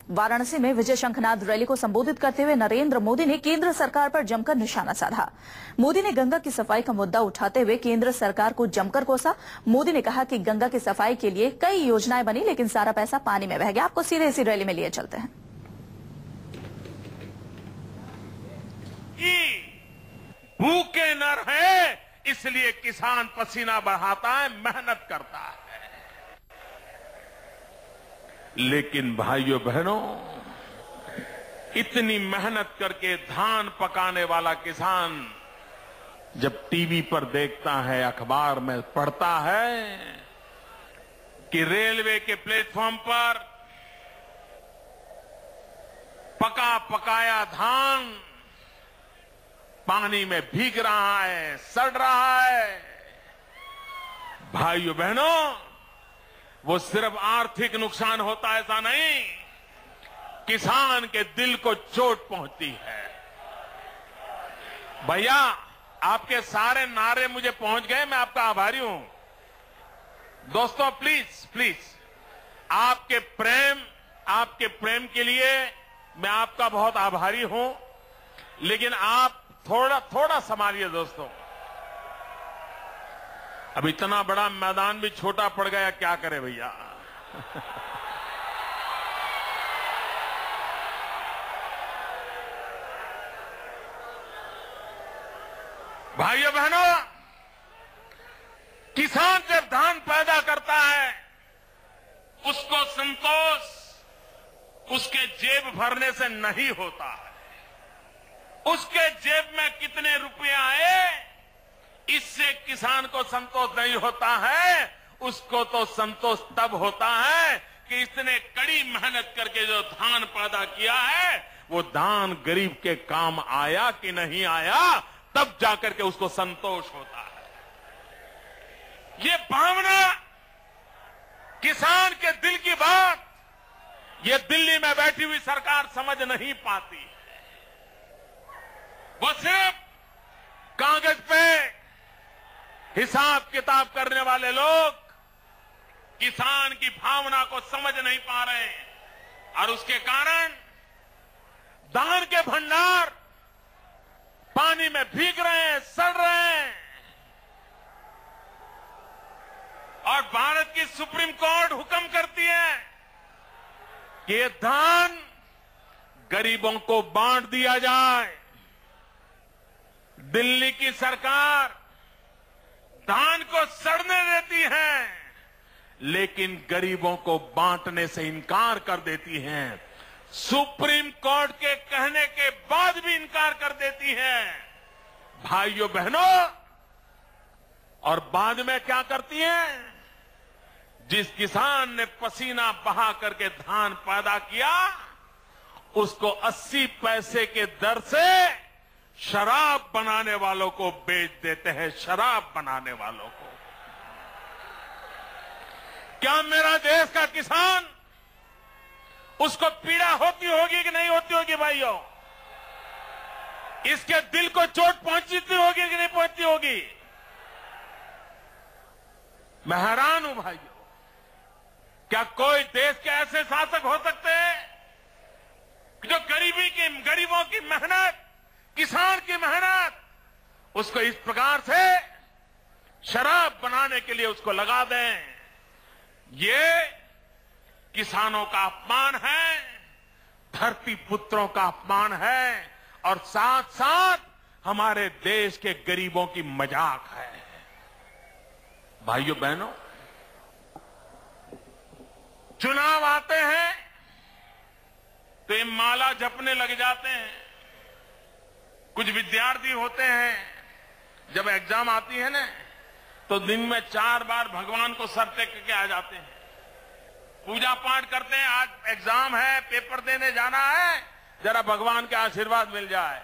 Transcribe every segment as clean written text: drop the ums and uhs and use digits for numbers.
वाराणसी में विजय शंखनाद रैली को संबोधित करते हुए नरेंद्र मोदी ने केंद्र सरकार पर जमकर निशाना साधा। मोदी ने गंगा की सफाई का मुद्दा उठाते हुए केंद्र सरकार को जमकर कोसा। मोदी ने कहा कि गंगा की सफाई के लिए कई योजनाएं बनी, लेकिन सारा पैसा पानी में बह गया। आपको सीधे इसी रैली में लिए चलते हैं। भूखे न रहे, इसलिए किसान पसीना बहाता है, मेहनत करता है। लेकिन भाइयों बहनों, इतनी मेहनत करके धान पकाने वाला किसान जब टीवी पर देखता है, अखबार में पढ़ता है कि रेलवे के प्लेटफॉर्म पर पका पकाया धान पानी में भीग रहा है, सड़ रहा है, भाइयों बहनों, वो सिर्फ आर्थिक नुकसान होता है ऐसा नहीं, किसान के दिल को चोट पहुंचती है। भैया, आपके सारे नारे मुझे पहुंच गए, मैं आपका आभारी हूं। दोस्तों प्लीज प्लीज, आपके प्रेम के लिए मैं आपका बहुत आभारी हूं, लेकिन आप थोड़ा संभालिए दोस्तों। अब इतना बड़ा मैदान भी छोटा पड़ गया, क्या करे भैया। भाइयों बहनों, किसान जब धान पैदा करता है, उसको संतोष उसके जेब भरने से नहीं होता है। उसके जेब में कितने रुपए आए, इससे किसान को संतोष नहीं होता है। उसको तो संतोष तब होता है कि इसने कड़ी मेहनत करके जो धान पैदा किया है, वो धान गरीब के काम आया कि नहीं आया, तब जाकर के उसको संतोष होता है। ये भावना, किसान के दिल की बात, ये दिल्ली में बैठी हुई सरकार समझ नहीं पाती। वो सिर्फ कागज पे हिसाब किताब करने वाले लोग किसान की भावना को समझ नहीं पा रहे हैं, और उसके कारण धान के भंडार पानी में भीग रहे हैं, सड़ रहे हैं। और भारत की सुप्रीम कोर्ट हुक्म करती है कि ये धान गरीबों को बांट दिया जाए। दिल्ली की सरकार धान को सड़ने देती है, लेकिन गरीबों को बांटने से इनकार कर देती है। सुप्रीम कोर्ट के कहने के बाद भी इनकार कर देती है। भाइयों बहनों, और बाद में क्या करती है? जिस किसान ने पसीना बहा करके धान पैदा किया, उसको 80 पैसे के दर से शराब बनाने वालों को बेच देते हैं। शराब बनाने वालों को। क्या मेरा देश का किसान, उसको पीड़ा होती होगी कि नहीं होती होगी? भाइयों, इसके दिल को चोट पहुंचती होगी कि नहीं पहुंचती होगी? मैं हैरान हूं भाइयों, क्या कोई देश के ऐसे शासक हो सकते हैं जो गरीबों की मेहनत, किसान की मेहनत, उसको इस प्रकार से शराब बनाने के लिए उसको लगा दें? ये किसानों का अपमान है, धरती पुत्रों का अपमान है, और साथ साथ हमारे देश के गरीबों की मजाक है। भाइयों बहनों, चुनाव आते हैं तो ये माला जपने लग जाते हैं। कुछ विद्यार्थी होते हैं, जब एग्जाम आती है ना, तो दिन में 4 बार भगवान को सर टेक के आ जाते हैं, पूजा पाठ करते हैं। आज एग्जाम है, पेपर देने जाना है, जरा भगवान के आशीर्वाद मिल जाए।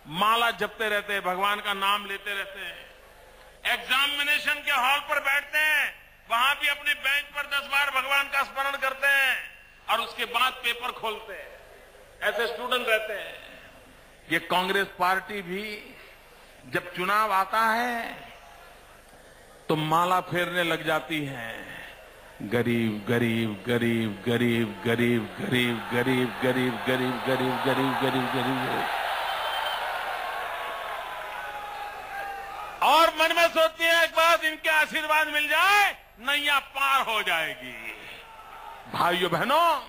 माला जपते रहते हैं, भगवान का नाम लेते रहते हैं। एग्जामिनेशन के हॉल पर बैठते हैं, वहां भी अपनी बेंच पर 10 बार भगवान का स्मरण करते हैं, और उसके बाद पेपर खोलते हैं। ऐसे स्टूडेंट रहते हैं। ये कांग्रेस पार्टी भी जब चुनाव आता है तो माला फेरने लग जाती है। गरीब गरीब गरीब गरीब गरीब गरीब गरीब गरीब गरीब गरीब गरीब गरीब गरीब और मन में सोचती है एक बात, इनके आशीर्वाद मिल जाए नैया पार हो जाएगी। भाइयों बहनों,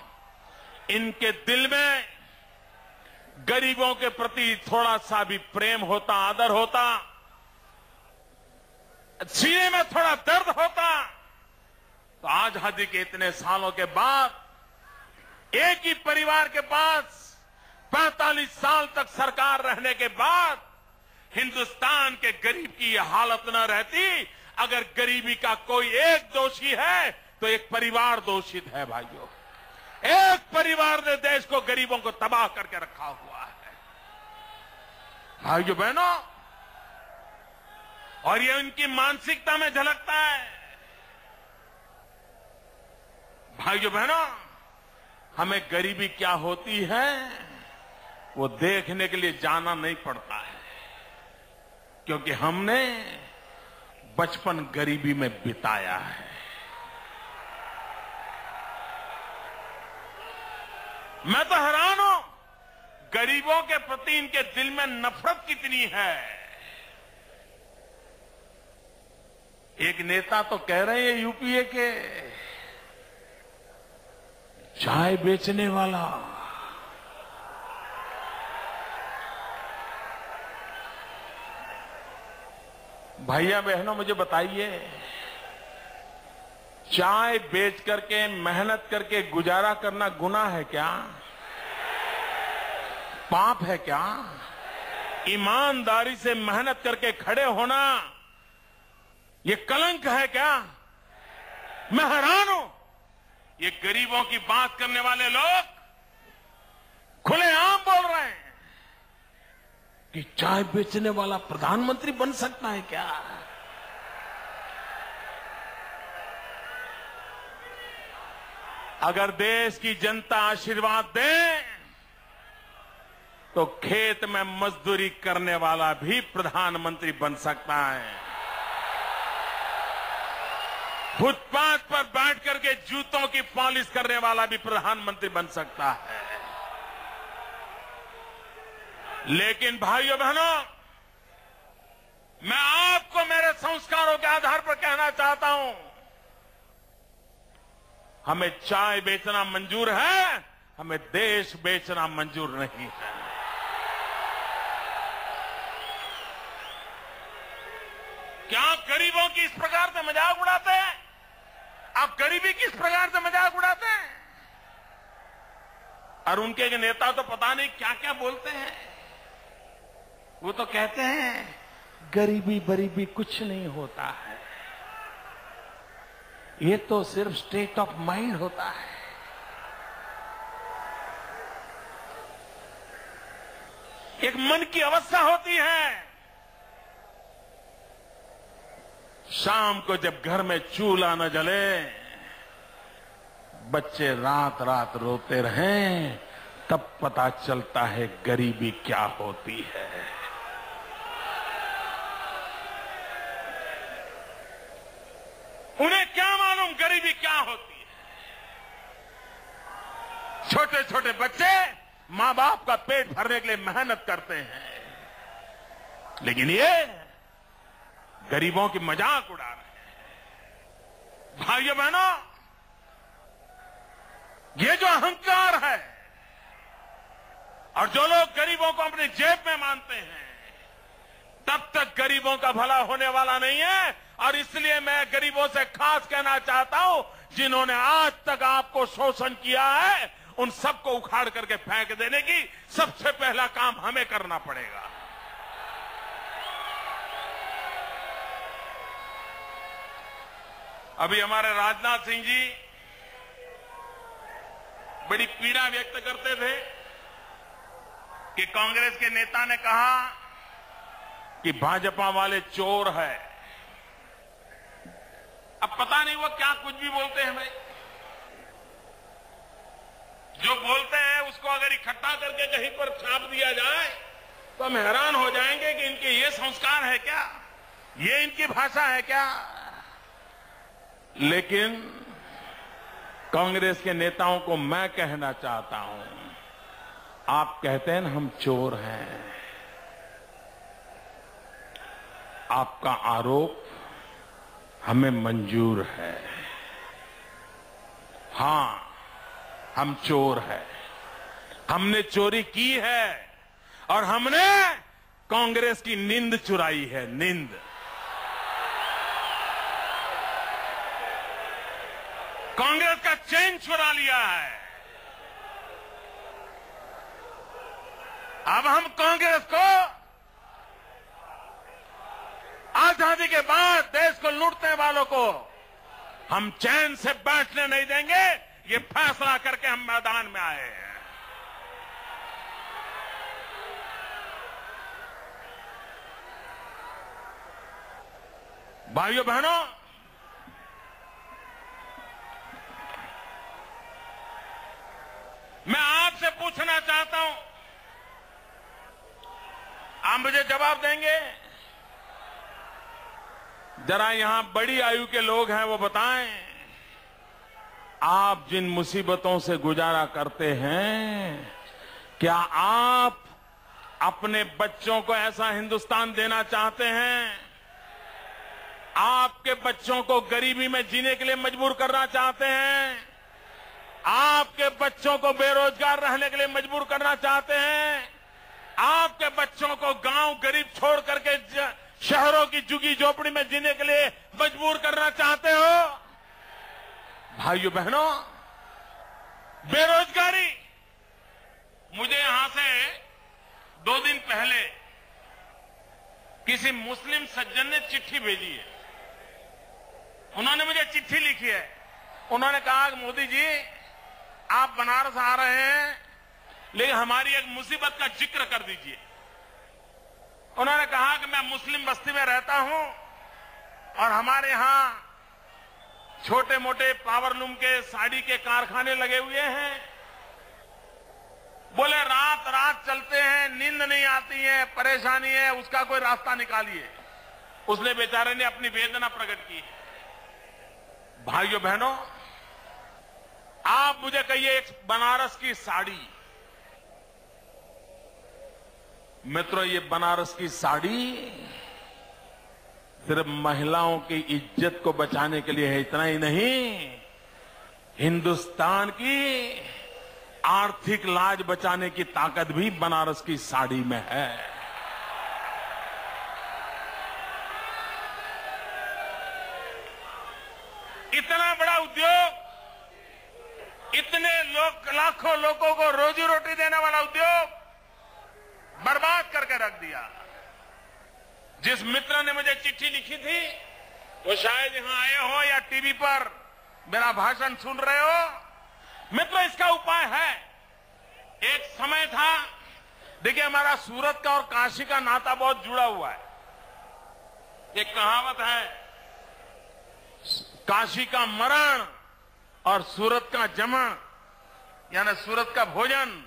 इनके दिल में गरीबों के प्रति थोड़ा सा भी प्रेम होता, आदर होता, सीने में थोड़ा दर्द होता, तो आजादी के इतने सालों के बाद एक ही परिवार के पास 45 साल तक सरकार रहने के बाद हिंदुस्तान के गरीब की यह हालत न रहती। अगर गरीबी का कोई एक दोषी है तो एक परिवार दोषित है। भाइयों, एक परिवार ने देश को, गरीबों को तबाह करके रखा हुआ है। भाइयों बहनों, और ये उनकी मानसिकता में झलकता है। भाइयों बहनों, हमें गरीबी क्या होती है वो देखने के लिए जाना नहीं पड़ता है, क्योंकि हमने बचपन गरीबी में बिताया है। मैं तो हैरान हूं, गरीबों के प्रति इनके दिल में नफरत कितनी है। एक नेता तो कह रहे हैं यूपीए के, चाय बेचने वाला भैया बहनों मुझे बताइए, चाय बेच करके, मेहनत करके गुजारा करना गुनाह है क्या? पाप है क्या? ईमानदारी से मेहनत करके खड़े होना ये कलंक है क्या? मैं हैरान हूं, ये गरीबों की बात करने वाले लोग खुलेआम बोल रहे हैं कि चाय बेचने वाला प्रधानमंत्री बन सकता है क्या? अगर देश की जनता आशीर्वाद दे तो खेत में मजदूरी करने वाला भी प्रधानमंत्री बन सकता है। फुटपाथ पर बैठ करके जूतों की पॉलिश करने वाला भी प्रधानमंत्री बन सकता है। लेकिन भाइयों बहनों, मैं आपको मेरे संस्कारों के आधार पर कहना चाहता हूं, हमें चाय बेचना मंजूर है, हमें देश बेचना मंजूर नहीं है। क्या आप गरीबों की इस प्रकार से मजाक उड़ाते हैं? आप गरीबी की इस प्रकार से मजाक उड़ाते हैं? और उनके नेता तो पता नहीं क्या क्या बोलते हैं। वो तो कहते हैं गरीबी बरीबी कुछ नहीं होता है, ये तो सिर्फ स्टेट ऑफ माइंड होता है। एक मन की अवस्था होती है। शाम को जब घर में चूल्हा न जले, बच्चे रात रात रोते रहें, तब पता चलता है गरीबी क्या होती है। उन्हें क्या मालूम गरीबी क्या होती है। छोटे छोटे बच्चे मां बाप का पेट भरने के लिए मेहनत करते हैं, लेकिन ये गरीबों की मजाक उड़ा रहे हैं। भाइयों बहनों, ये जो अहंकार है और जो लोग गरीबों को अपनी जेब में मानते हैं, तब तक गरीबों का भला होने वाला नहीं है। और इसलिए मैं गरीबों से खास कहना चाहता हूं, जिन्होंने आज तक आपको शोषण किया है, उन सबको उखाड़ करके फेंक देने की सबसे पहला काम हमें करना पड़ेगा। अभी हमारे राजनाथ सिंह जी बड़ी पीड़ा व्यक्त करते थे कि कांग्रेस के नेता ने कहा कि भाजपा वाले चोर है। अब पता नहीं वो क्या कुछ भी बोलते हैं। भाई, जो बोलते हैं उसको अगर इकट्ठा करके कहीं पर छाप दिया जाए तो हम हैरान हो जाएंगे कि इनके ये संस्कार है क्या, ये इनकी भाषा है क्या। लेकिन कांग्रेस के नेताओं को मैं कहना चाहता हूं, आप कहते हैं ना हम चोर हैं। आपका आरोप हमें मंजूर है। हां, हम चोर हैं। हमने चोरी की है और हमने कांग्रेस की नींद चुराई है। नींद। कांग्रेस का चैन चुरा लिया है। अब हम कांग्रेस को आजादी के बाद देश को लूटने वालों को हम चैन से बैठने नहीं देंगे। ये फैसला करके हम मैदान में आए हैं। भाइयों बहनों, मैं आपसे पूछना चाहता हूं, आप मुझे जवाब देंगे? जरा यहां बड़ी आयु के लोग हैं, वो बताएं, आप जिन मुसीबतों से गुजारा करते हैं, क्या आप अपने बच्चों को ऐसा हिंदुस्तान देना चाहते हैं? आपके बच्चों को गरीबी में जीने के लिए मजबूर करना चाहते हैं? आपके बच्चों को बेरोजगार रहने के लिए मजबूर करना चाहते हैं? आपके बच्चों को गांव गरीब छोड़ करके शहरों की झुग्गी झोपड़ी में जीने के लिए मजबूर करना चाहते हो? भाइयों बहनों, बेरोजगारी, मुझे यहां से 2 दिन पहले किसी मुस्लिम सज्जन ने चिट्ठी भेजी है। उन्होंने मुझे चिट्ठी लिखी है। उन्होंने कहा कि मोदी जी, आप बनारस आ रहे हैं, लेकिन हमारी एक मुसीबत का जिक्र कर दीजिए। उन्होंने कहा कि मैं मुस्लिम बस्ती में रहता हूं और हमारे यहां छोटे मोटे पावरलूम के साड़ी के कारखाने लगे हुए हैं। बोले रात रात चलते हैं, नींद नहीं आती है, परेशानी है, उसका कोई रास्ता निकालिए। उसने बेचारे ने अपनी वेदना प्रकट की। भाइयों बहनों, आप मुझे कहिए, एक बनारस की साड़ी, मित्रों, ये बनारस की साड़ी सिर्फ महिलाओं की इज्जत को बचाने के लिए है, इतना ही नहीं, हिंदुस्तान की आर्थिक लाज बचाने की ताकत भी बनारस की साड़ी में है। इतना बड़ा उद्योग, इतने लाखों लोगों को रोजी रोटी देने वाला उद्योग बर्बाद करके रख दिया। जिस मित्र ने मुझे चिट्ठी लिखी थी, वो शायद यहां आए हो या टीवी पर मेरा भाषण सुन रहे हो। मित्रों, इसका उपाय है। एक समय था, देखिए, हमारा सूरत का और काशी का नाता बहुत जुड़ा हुआ है। एक कहावत है, काशी का मरण और सूरत का जमण, यानी सूरत का भोजन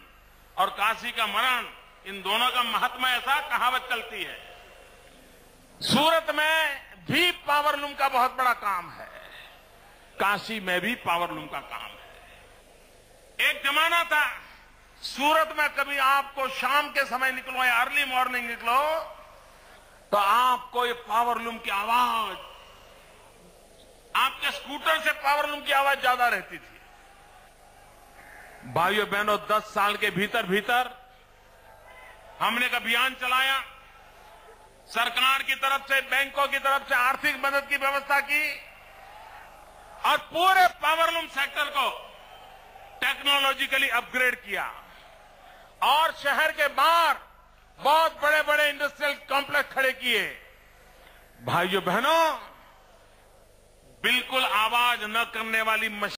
और काशी का मरण, इन दोनों का महत्व ऐसा कहावत चलती है। सूरत में भी पावरलूम का बहुत बड़ा काम है, काशी में भी पावरलूम का काम है। एक जमाना था, सूरत में कभी आपको शाम के समय निकलो या अर्ली मॉर्निंग निकलो तो आपको ये पावरलूम की आवाज, आपके स्कूटर से पावरलूम की आवाज ज्यादा रहती थी। भाइयों बहनों, 10 साल के भीतर भीतर हमने एक अभियान चलाया। सरकार की तरफ से, बैंकों की तरफ से आर्थिक मदद की व्यवस्था की और पूरे पावरलूम सेक्टर को टेक्नोलॉजिकली अपग्रेड किया और शहर के बाहर बहुत बड़े बड़े इंडस्ट्रियल कॉम्प्लेक्स खड़े किए। भाइयों बहनों, बिल्कुल आवाज न करने वाली मशीन